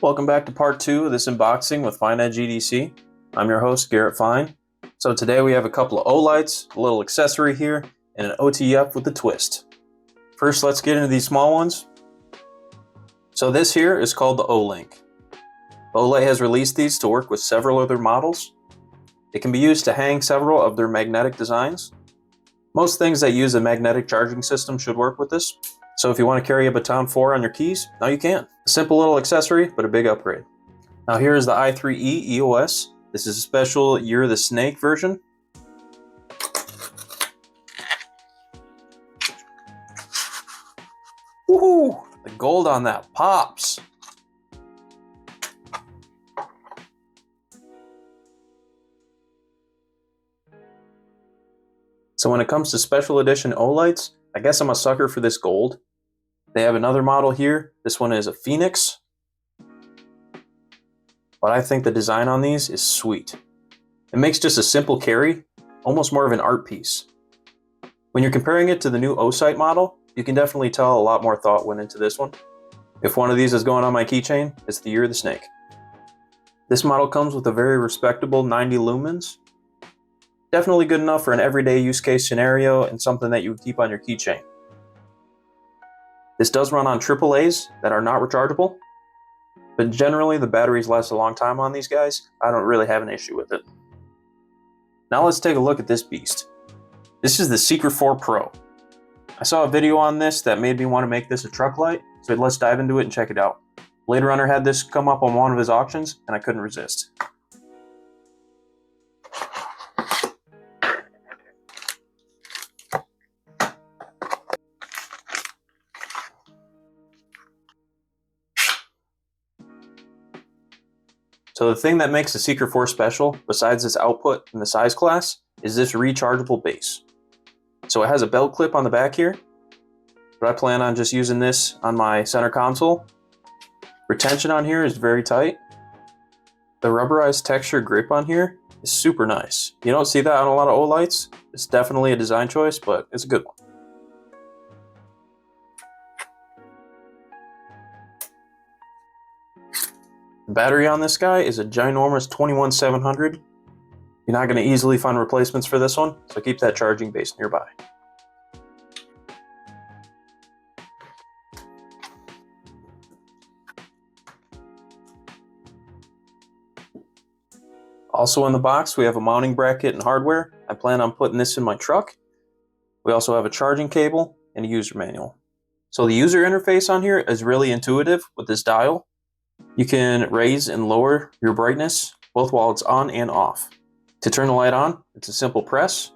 Welcome back to part 2 of this unboxing with FyneEdgeEDC. I'm your host, Garrett Fyne. So today we have a couple of O-lights, a little accessory here, and an OTF with a twist. First, let's get into these small ones. So this here is called the O-Link. O-Light has released these to work with several other models. It can be used to hang several of their magnetic designs. Most things that use a magnetic charging system should work with this. So if you want to carry a Pt.2 4 on your keys, now you can. A simple little accessory, but a big upgrade. Now here is the i3E EOS. This is a special You're the Snake version. Woohoo! The gold on that pops. So when it comes to special edition O-lights, I guess I'm a sucker for this gold. They have another model here. This one is a Phoenix. But I think the design on these is sweet. It makes just a simple carry, almost more of an art piece. When you're comparing it to the new O-Sight model, you can definitely tell a lot more thought went into this one. If one of these is going on my keychain, it's the You're the Snake. This model comes with a very respectable 90 lumens. Definitely good enough for an everyday use case scenario and something that you would keep on your keychain. This does run on AAAs that are not rechargeable, but generally the batteries last a long time on these guys. I don't really have an issue with it. Now let's take a look at this beast. This is the Secret 4 Pro. I saw a video on this that made me want to make this a truck light, so let's dive into it and check it out. Blade Runner had this come up on one of his auctions, and I couldn't resist. So the thing that makes the Secret 4 special, besides its output and the size class, is this rechargeable base. So it has a belt clip on the back here, but I plan on just using this on my center console. Retention on here is very tight. The rubberized texture grip on here is super nice. You don't see that on a lot of O-lights. It's definitely a design choice, but it's a good one. The battery on this guy is a ginormous 21700. You're not going to easily find replacements for this one, so keep that charging base nearby. Also in the box, we have a mounting bracket and hardware. I plan on putting this in my truck. We also have a charging cable and a user manual. So the user interface on here is really intuitive with this dial. You can raise and lower your brightness, both while it's on and off. To turn the light on, it's a simple press.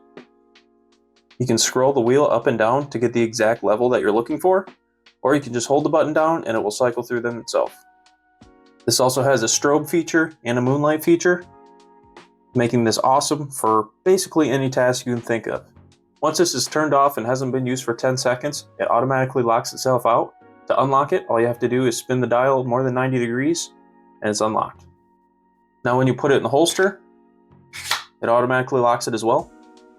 You can scroll the wheel up and down to get the exact level that you're looking for, or you can just hold the button down and it will cycle through them itself. This also has a strobe feature and a moonlight feature, making this awesome for basically any task you can think of. Once this is turned off and hasn't been used for 10 seconds, it automatically locks itself out. To unlock it, all you have to do is spin the dial more than 90 degrees and it's unlocked. Now when you put it in the holster, it automatically locks it as well.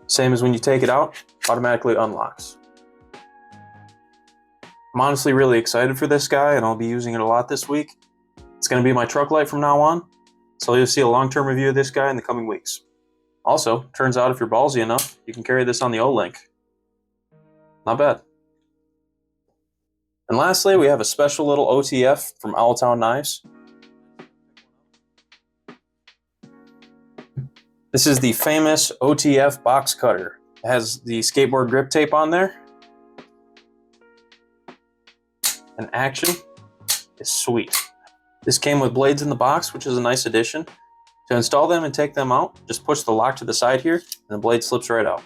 Same as when you take it out, automatically unlocks. I'm honestly really excited for this guy and I'll be using it a lot this week. It's going to be my truck light from now on, so you'll see a long-term review of this guy in the coming weeks. Also, turns out if you're ballsy enough, you can carry this on the O-Link. Not bad. And lastly, we have a special little OTF from Owltown Knives. This is the famous OTF box cutter. It has the skateboard grip tape on there. And action is sweet. This came with blades in the box, which is a nice addition. To install them and take them out, just push the lock to the side here, and the blade slips right out.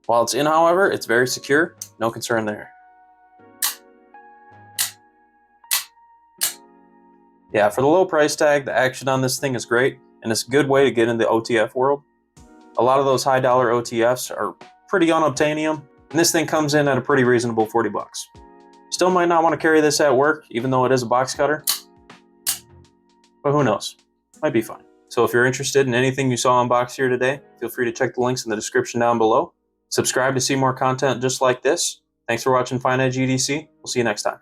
While it's in, however, it's very secure, no concern there. Yeah, for the low price tag, the action on this thing is great, and it's a good way to get into the OTF world. A lot of those high dollar OTFs are pretty unobtainium, and this thing comes in at a pretty reasonable 40 bucks. Still might not want to carry this at work, even though it is a box cutter, but who knows, might be fine. So if you're interested in anything you saw unboxed here today, feel free to check the links in the description down below. Subscribe to see more content just like this. Thanks for watching FyneEdgeEDC. We'll see you next time.